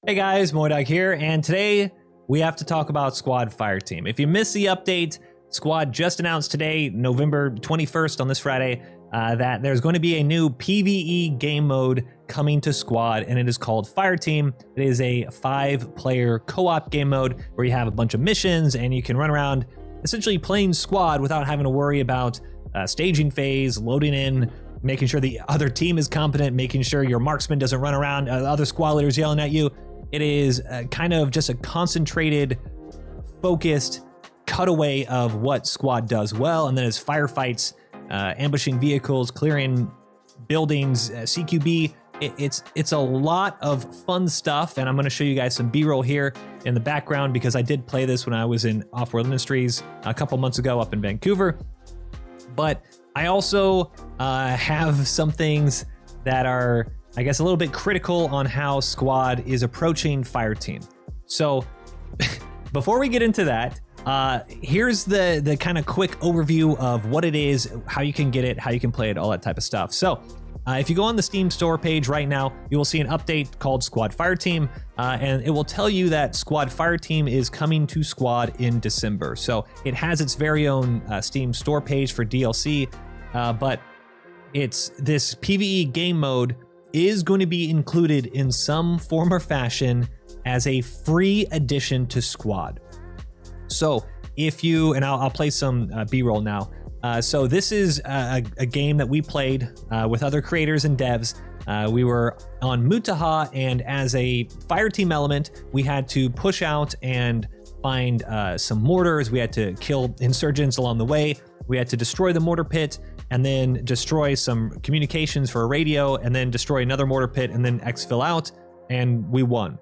Hey guys, MoiDawg here, and today we have to talk about Squad Fireteam. If you missed the update, Squad just announced today, November 21st on this Friday, that there's going to be a new PVE game mode coming to Squad, and it is called Fireteam. It is a 5-player co-op game mode where you have a bunch of missions and you can run around essentially playing Squad without having to worry about staging phase, loading in, making sure the other team is competent, making sure your marksman doesn't run around, other squad leaders yelling at you. It is kind of just a concentrated, focused cutaway of what Squad does well, and then it's firefights, ambushing vehicles, clearing buildings, CQB. It's a lot of fun stuff, and I'm going to show you guys some B-roll here in the background because I did play this when I was in Off-World Industries a couple months ago up in Vancouver. But I also have some things that are, I guess, a little bit critical on how Squad is approaching Fireteam. So before we get into that, here's the kind of quick overview of what it is, how you can get it, how you can play it, all that type of stuff. So if you go on the Steam store page right now, you will see an update called Squad Fireteam, and it will tell you that Squad Fireteam is coming to Squad in December. So it has its very own Steam store page for DLC, but it's this PvE game mode is going to be included in some form or fashion as a free addition to Squad. So if you, and I'll play some B-roll now. So this is a game that we played with other creators and devs. We were on Mutaha, and as a Fireteam element, we had to push out and find some mortars. We had to kill insurgents along the way. We had to destroy the mortar pit, and then destroy some communications for a radio, and then destroy another mortar pit, and then exfil out, and we won.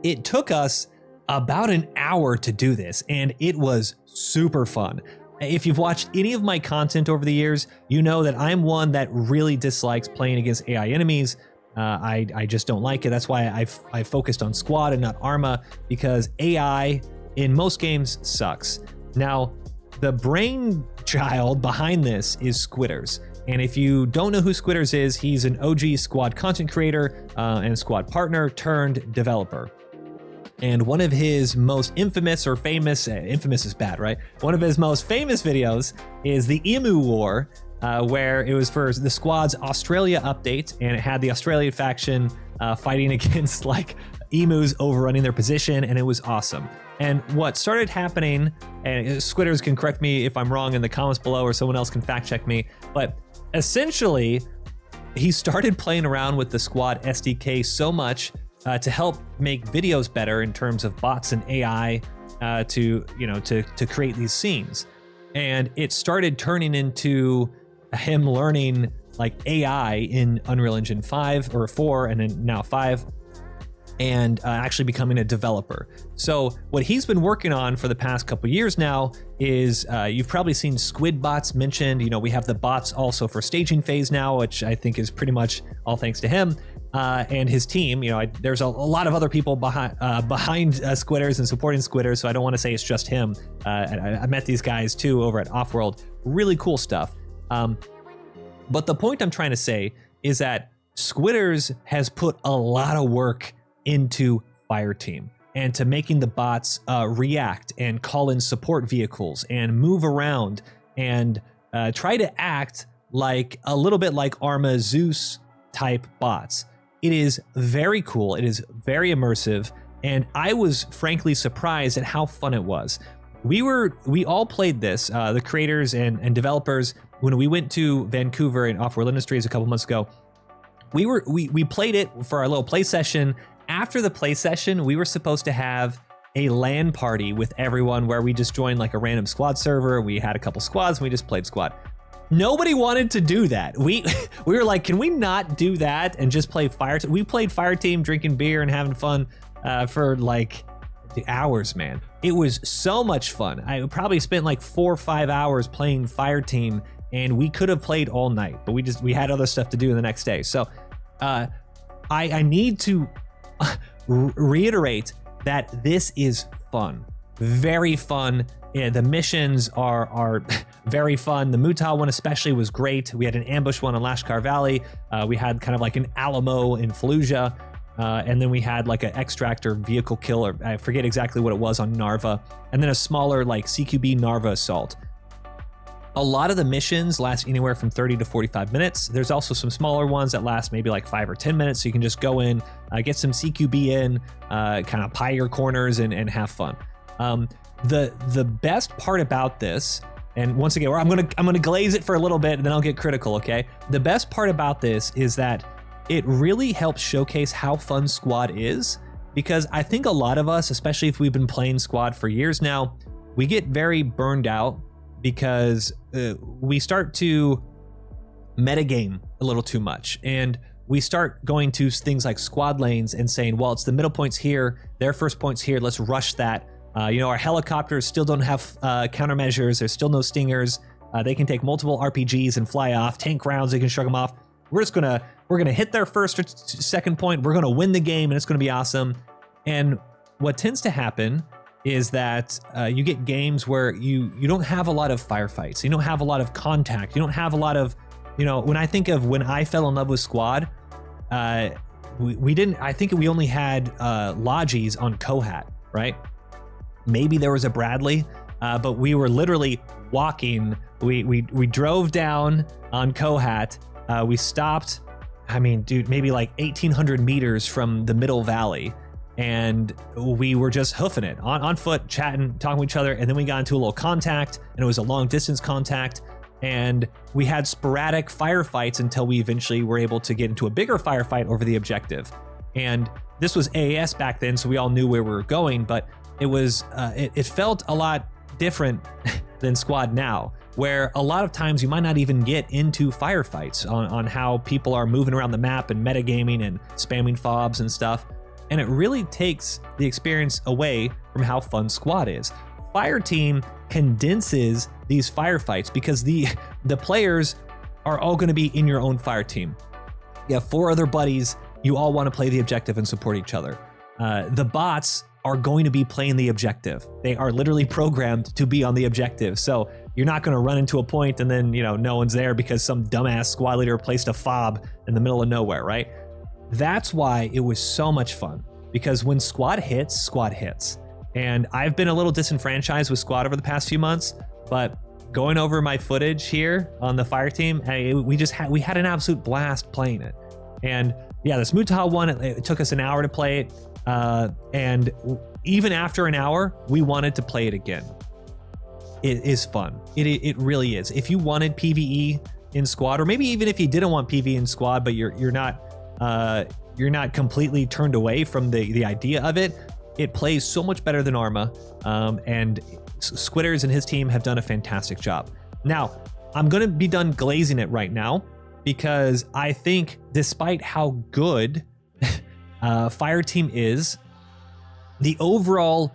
It took us about an hour to do this, and it was super fun. If you've watched any of my content over the years, you know that I'm one that really dislikes playing against AI enemies. I just don't like it. That's why I focused on Squad and not Arma, because AI in most games sucks. Now, the brainchild behind this is Squitters. And if you don't know who Squitters is, he's an OG Squad content creator and Squad partner turned developer. And one of his most infamous or famous, infamous is bad, right? One of his most famous videos is the Emu War, where it was for the Squad's Australia update, and it had the Australian faction fighting against like emus overrunning their position, and it was awesome. And what started happening, and Squitters can correct me if I'm wrong in the comments below, or someone else can fact check me, but essentially he started playing around with the Squad SDK so much to help make videos better in terms of bots and AI to create these scenes. And it started turning into him learning like AI in Unreal Engine 5 or 4 and then now 5, and actually becoming a developer. So what he's been working on for the past couple years now is, you've probably seen squid bots mentioned. You know, we have the bots also for staging phase now, which I think is pretty much all thanks to him and his team. You know, there's a lot of other people behind Squitters and supporting Squitters, so I don't want to say it's just him. I met these guys too over at Offworld. Really cool stuff. But the point I'm trying to say is that Squitters has put a lot of work into Fireteam and to making the bots react and call in support vehicles and move around and try to act like a little bit like Arma Zeus type bots. It is very cool. It is very immersive. And I was frankly surprised at how fun it was. We all played this, the creators and developers, when we went to Vancouver in Off-World Industries a couple months ago. We played it for our little play session. After the play session, we were supposed to have a LAN party with everyone where we just joined like a random Squad server. We had a couple squads and we just played Squad. Nobody wanted to do that. We were like, can we not do that and just play Fireteam? We played Fireteam, drinking beer and having fun for like hours, man. It was so much fun. I probably spent like 4 or 5 hours playing Fireteam, and we could have played all night, but we had other stuff to do the next day. So I need to reiterate that this is fun, very fun. Yeah, the missions are very fun. The Mutaha one especially was great. We had an ambush one in Lashkar Valley. We had kind of like an Alamo in Fallujah. and then we had like an extractor vehicle kill, or I forget exactly what it was on Narva, and then a smaller like CQB Narva assault. A lot of the missions last anywhere from 30 to 45 minutes. There's also some smaller ones that last maybe like 5 or 10 minutes, so you can just go in, get some CQB in, kind of pie your corners and have fun. The best part about this, and once again, I'm gonna glaze it for a little bit and then I'll get critical, okay? The best part about this is that it really helps showcase how fun squad is, because I think a lot of us, especially if we've been playing squad for years now, we get very burned out because we start to metagame a little too much, and we start going to things like squad lanes and saying, well, it's the middle points here, their first points here, let's rush that. You know, our helicopters still don't have countermeasures, there's still no stingers, they can take multiple RPGs and fly off, tank rounds, they can shrug them off. We're gonna hit their first or second point, we're gonna win the game, and it's gonna be awesome. And what tends to happen is that you get games where you don't have a lot of firefights, you don't have a lot of contact, you don't have a lot of, you know, when I think of when I fell in love with squad, we didn't, I think we only had Logis on Kohat, right? Maybe there was a Bradley, but we were literally walking, we drove down on Kohat, we stopped, I mean, dude, maybe like 1,800 meters from the middle valley, and we were just hoofing it on foot, chatting, talking to each other, and then we got into a little contact, and it was a long distance contact, and we had sporadic firefights until we eventually were able to get into a bigger firefight over the objective. And this was AAS back then, so we all knew where we were going, but it was it felt a lot different than squad now, where a lot of times you might not even get into firefights on how people are moving around the map and metagaming and spamming fobs and stuff. And it really takes the experience away from how fun squad is. Fireteam condenses these firefights because the players are all going to be in your own fireteam. You have 4 other buddies, you all want to play the objective and support each other. The bots are going to be playing the objective. They are literally programmed to be on the objective. So you're not going to run into a point and then, you know, no one's there because some dumbass squad leader placed a fob in the middle of nowhere, right? That's why it was so much fun, because when squad hits, And I've been a little disenfranchised with squad over the past few months, but going over my footage here on the fire team, we had an absolute blast playing it. And yeah, this Mutaha one, it took us an hour to play it. And even after an hour, we wanted to play it again. It is fun. It really is. If you wanted PVE in squad, or maybe even if you didn't want PVE in squad, but you're not completely turned away from the idea of it, it plays so much better than Arma, and Squitters and his team have done a fantastic job. Now, I'm gonna be done glazing it right now, because I think despite how good Fireteam is, the overall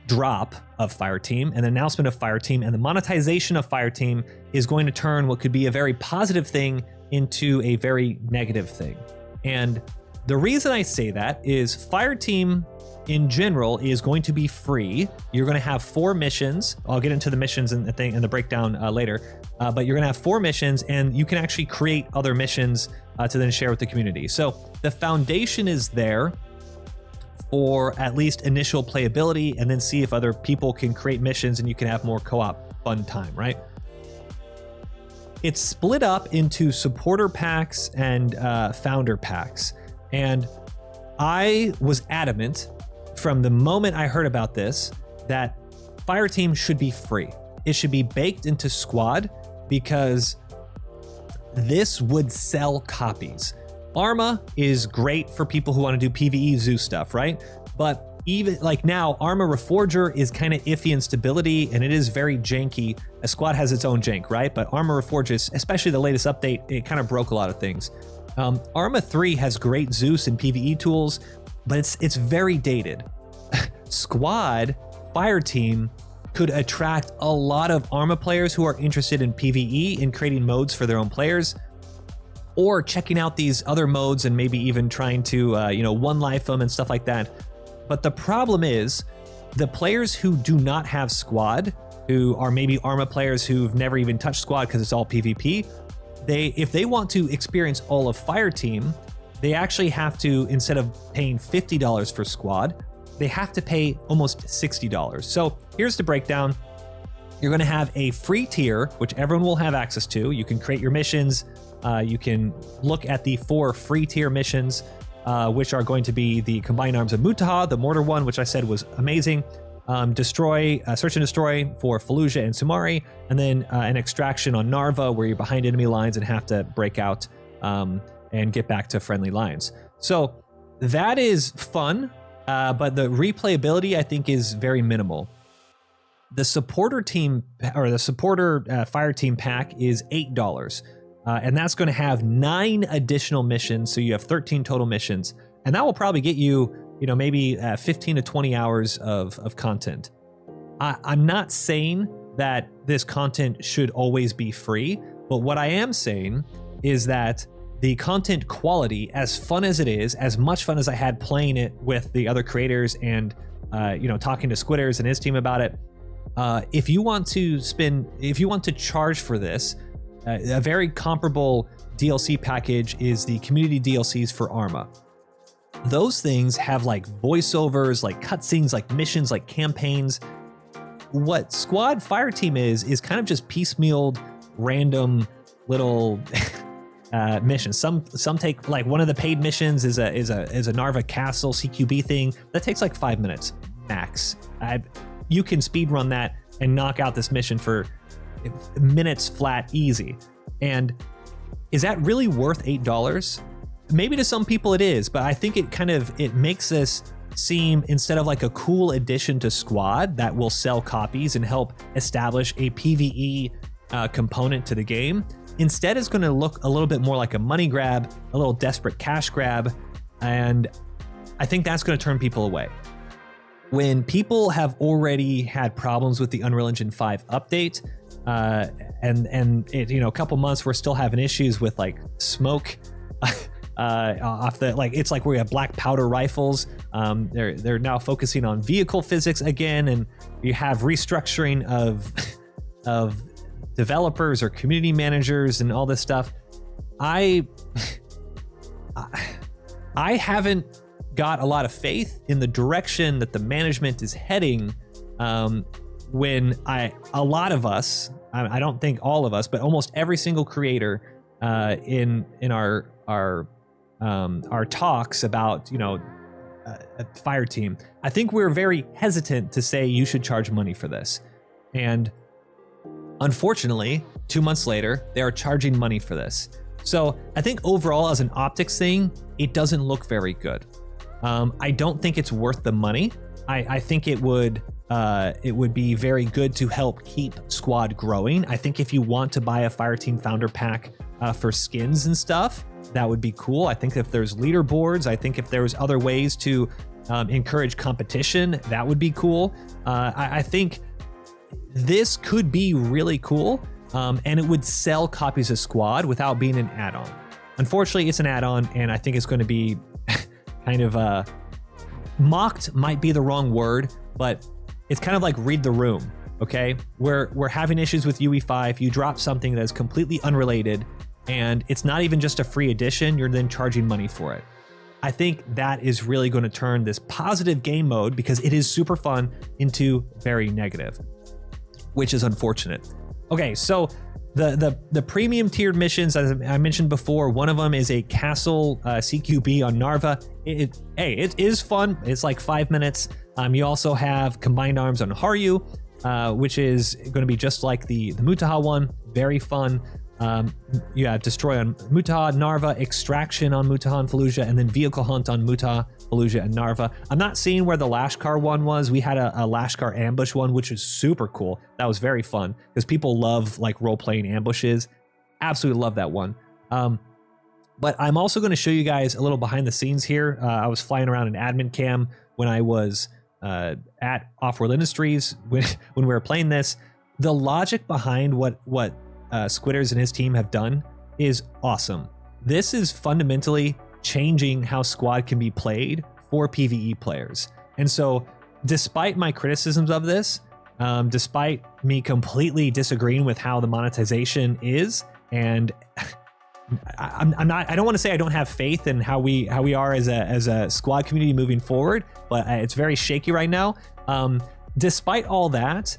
drop of Fireteam and the announcement of Fireteam and the monetization of Fireteam is going to turn what could be a very positive thing into a very negative thing. And the reason I say that is Fireteam in general is going to be free. You're going to have 4 missions. I'll get into the missions and the breakdown later, but you're going to have 4 missions, and you can actually create other missions to then share with the community. So the foundation is there for at least initial playability, and then see if other people can create missions and you can have more co-op fun time, right? It's split up into supporter packs and founder packs. And I was adamant from the moment I heard about this that Fireteam should be free. It should be baked into squad, because this would sell copies. Arma is great for people who want to do PvE zoo stuff, right? But even like now, Arma Reforger is kind of iffy in stability, and it is very janky. A squad has its own jank, right? But Arma Reforger, especially the latest update, it kind of broke a lot of things. Arma 3 has great Zeus and PvE tools, but it's very dated. Squad Fireteam could attract a lot of Arma players who are interested in PvE and creating modes for their own players, or checking out these other modes and maybe even trying to one life them and stuff like that. But the problem is the players who do not have squad, who are maybe Arma players who've never even touched squad because it's all PvP, if they want to experience all of Fireteam, they actually have to, instead of paying $50 for squad, they have to pay almost $60. So here's the breakdown. You're going to have a free tier, which everyone will have access to. You can create your missions. You can look at the 4 free tier missions, which are going to be the Combined Arms of Mutaha, the Mortar one, which I said was amazing. Search and Destroy for Fallujah and Sumari, and then an Extraction on Narva, where you're behind enemy lines and have to break out and get back to friendly lines. So that is fun, but the replayability, I think, is very minimal. The supporter team, or the supporter fire team pack, is $8, and that's going to have 9 additional missions. So you have 13 total missions, and that will probably get you, maybe 15 to 20 hours of content. I'm not saying that this content should always be free, but what I am saying is that the content quality, as fun as it is, as much fun as I had playing it with the other creators and talking to Squitters and his team about it, if you want to charge for this, a very comparable DLC package is the community DLCs for Arma. Those things have like voiceovers, like cutscenes, like missions, like campaigns. What Squad Fireteam is kind of just piecemealed, random little missions. Some take, like, one of the paid missions is a Narva Castle CQB thing that takes like 5 minutes max. You can speed run that and knock out this mission for minutes flat, easy. And is that really worth $8? Maybe to some people it is, but I think it makes this seem, instead of like a cool addition to Squad that will sell copies and help establish a PVE component to the game, instead it's going to look a little bit more like a money grab, a little desperate cash grab, and I think that's going to turn people away. When people have already had problems with the Unreal Engine 5 update, and it, a couple months we're still having issues with like smoke off the, like, it's like we have black powder rifles. They're now focusing on vehicle physics again, and you have restructuring of developers or community managers and all this stuff. I haven't got a lot of faith in the direction that the management is heading. When a lot of us, I don't think all of us, but almost every single creator in our talks about, a fire team, I think we're very hesitant to say you should charge money for this. And unfortunately, 2 months later, they are charging money for this. So I think overall, as an optics thing, it doesn't look very good. I don't think it's worth the money. I think it would be very good to help keep Squad growing. I think if you want to buy a Fireteam Founder pack for skins and stuff, that would be cool. I think if there's leaderboards, I think if there's other ways to encourage competition, that would be cool. I think this could be really cool, and it would sell copies of Squad without being an add-on. Unfortunately, it's an add-on, and I think it's going to be kind of mocked, might be the wrong word, but it's kind of like read the room, okay? We're having issues with UE5. You drop something that is completely unrelated, and it's not even just a free edition, you're then charging money for it. I think that is really going to turn this positive game mode, because it is super fun, into very negative, which is unfortunate. Okay, so the premium tiered missions, as I mentioned before, one of them is a castle CQB on Narva. It is fun. It's like 5 minutes. You also have Combined Arms on Haru, which is going to be just like the Mutaha one. Very fun. You have Destroy on Mutaha, Narva, Extraction on Mutaha and Fallujah, and then Vehicle Hunt on Mutaha, Fallujah, and Narva. I'm not seeing where the Lashkar one was. We had a Lashkar ambush one, which is super cool. That was very fun, because people love like role-playing ambushes. Absolutely love that one. But I'm also going to show you guys a little behind the scenes here. I was flying around in admin cam when I was at Offworld Industries when we were playing this. The logic behind what Squitters and his team have done is awesome. This is fundamentally changing how Squad can be played for PvE players. And so, despite my criticisms of this, despite me completely disagreeing with how the monetization is, and I don't want to say I don't have faith in how we are as a squad community moving forward, but it's very shaky right now. Despite all that,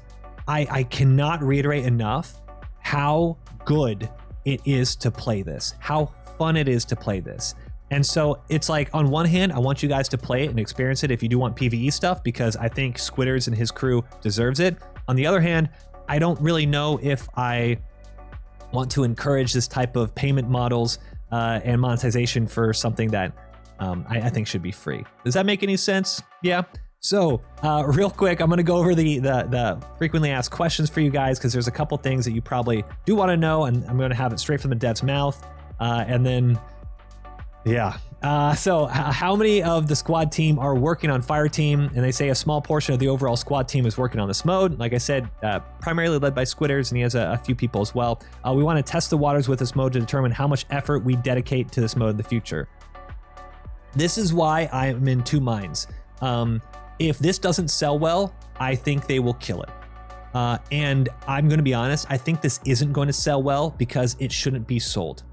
I cannot reiterate enough how good it is to play this, how fun it is to play this. And so it's like, on one hand, I want you guys to play it and experience it if you do want PvE stuff, because I think Squitters and his crew deserves it. On the other hand, I don't really know if I want to encourage this type of payment models and monetization for something that I think should be free. Does that make any sense? Yeah. So real quick, I'm going to go over the frequently asked questions for you guys, because there's a couple things that you probably do want to know, and I'm going to have it straight from the dev's mouth. And then, yeah. So how many of the squad team are working on Fireteam? And they say a small portion of the overall squad team is working on this mode. Like I said, primarily led by Squitters, and he has a few people as well. We want to test the waters with this mode to determine how much effort we dedicate to this mode in the future. This is why I'm in two minds. If this doesn't sell well, I think they will kill it. And I'm going to be honest, I think this isn't going to sell well because it shouldn't be sold.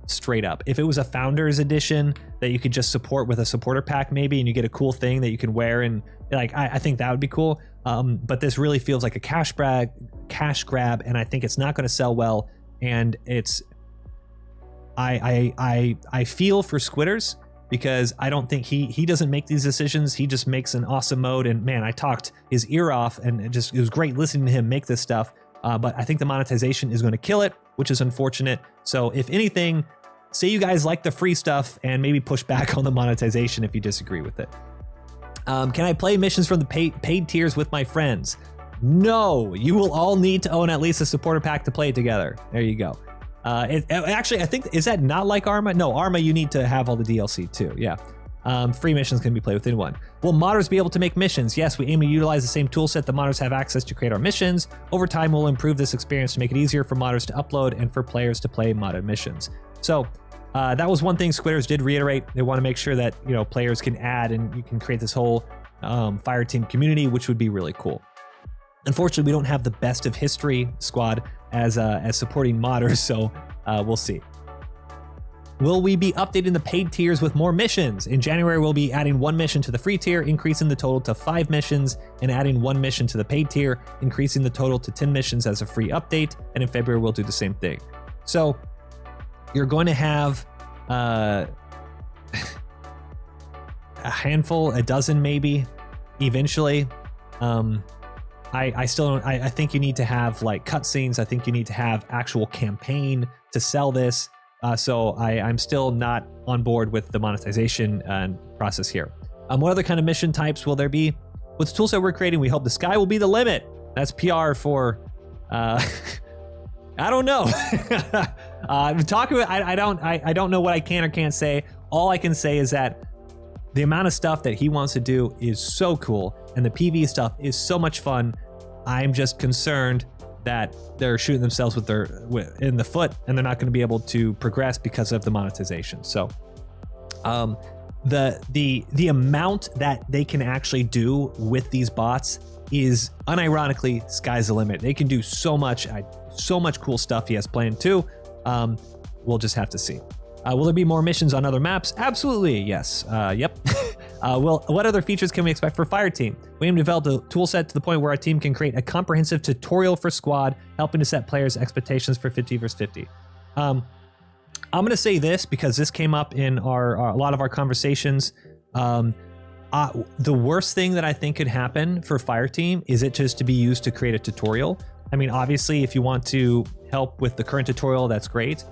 Straight up. If it was a Founders Edition that you could just support with a supporter pack maybe, and you get a cool thing that you can wear, and like I think that would be cool. But this really feels like a cash grab, and I think it's not going to sell well. And it's I feel for Squitters, because I don't think he doesn't make these decisions. He just makes an awesome mode, and man, I talked his ear off, and it was great listening to him make this stuff. But I think the monetization is going to kill it, which is unfortunate. So if anything, say you guys like the free stuff and maybe push back on the monetization if you disagree with it. Can I play missions from the paid tiers with my friends? No, you will all need to own at least a supporter pack to play it together. There you go. Actually, I think, is that not like Arma? No, Arma, you need to have all the DLC too. Yeah. Free missions can be played within one. Will modders be able to make missions? Yes, we aim to utilize the same toolset the modders have access to create our missions. Over time, we'll improve this experience to make it easier for modders to upload and for players to play modded missions. So that was one thing Squitters did reiterate. They want to make sure that, you know, players can add and you can create this whole Fireteam community, which would be really cool. Unfortunately, we don't have the best of history squad as supporting modders, so we'll see. Will we be updating the paid tiers with more missions? In January, we'll be adding 1 mission to the free tier, increasing the total to 5 missions, and adding 1 mission to the paid tier, increasing the total to 10 missions as a free update. And in February, we'll do the same thing. So you're going to have a handful, a dozen maybe, eventually. I still don't, I think you need to have like cutscenes. I think you need to have actual campaign to sell this. So I'm still not on board with the monetization process here. What other kind of mission types will there be? With the toolset we're creating, we hope the sky will be the limit. That's PR for, I don't know. I don't know what I can or can't say. All I can say is that the amount of stuff that he wants to do is so cool, and the PvE stuff is so much fun. I'm just concerned that they're shooting themselves in the foot, and they're not going to be able to progress because of the monetization. So the amount that they can actually do with these bots is unironically sky's the limit. They can do so much cool stuff he has planned too. We'll just have to see. Will there be more missions on other maps? Absolutely, yes. Yep. What other features can we expect for Fireteam? We aim to develop a toolset to the point where our team can create a comprehensive tutorial for squad, helping to set players' expectations for 50 vs 50. I'm going to say this because this came up in a lot of our conversations. The worst thing that I think could happen for Fireteam is it just to be used to create a tutorial. I mean, obviously, if you want to help with the current tutorial, that's great.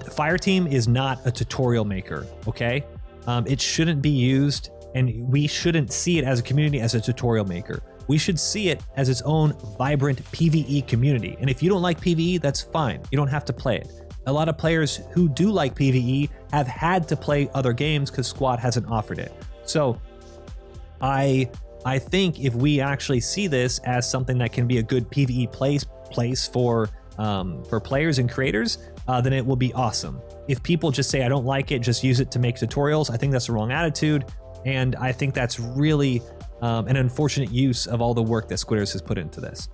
Fireteam is not a tutorial maker, okay? It shouldn't be used, and we shouldn't see it as a community as a tutorial maker. We should see it as its own vibrant PvE community. And if you don't like PvE, that's fine. You don't have to play it. A lot of players who do like PvE have had to play other games because Squad hasn't offered it. So I think if we actually see this as something that can be a good PvE place for players and creators, then it will be awesome. If people just say, I don't like it, just use it to make tutorials, I think that's the wrong attitude. And I think that's really an unfortunate use of all the work that Squitters has put into this.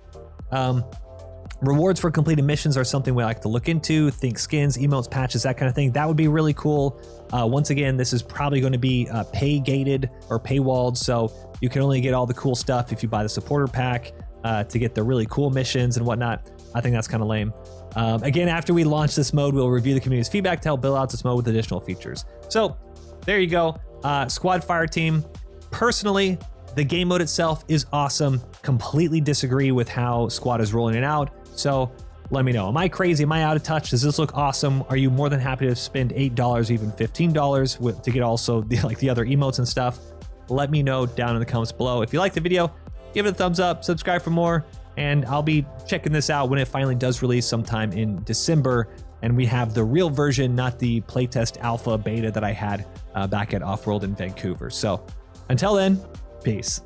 Rewards for completed missions are something we like to look into. Think skins, emotes, patches, that kind of thing. That would be really cool. Once again, this is probably going to be pay gated or paywalled, so you can only get all the cool stuff if you buy the supporter pack to get the really cool missions and whatnot. I think that's kind of lame. Again, after we launch this mode, we'll review the community's feedback to help build out this mode with additional features. So there you go. Squad Fireteam. Personally, the game mode itself is awesome. Completely disagree with how Squad is rolling it out. So let me know. Am I crazy? Am I out of touch? Does this look awesome? Are you more than happy to spend $8, even $15 to get also the other emotes and stuff? Let me know down in the comments below. If you like the video, give it a thumbs up, subscribe for more, and I'll be checking this out when it finally does release sometime in December. And we have the real version, not the playtest alpha beta that I had back at Offworld in Vancouver. So until then, peace.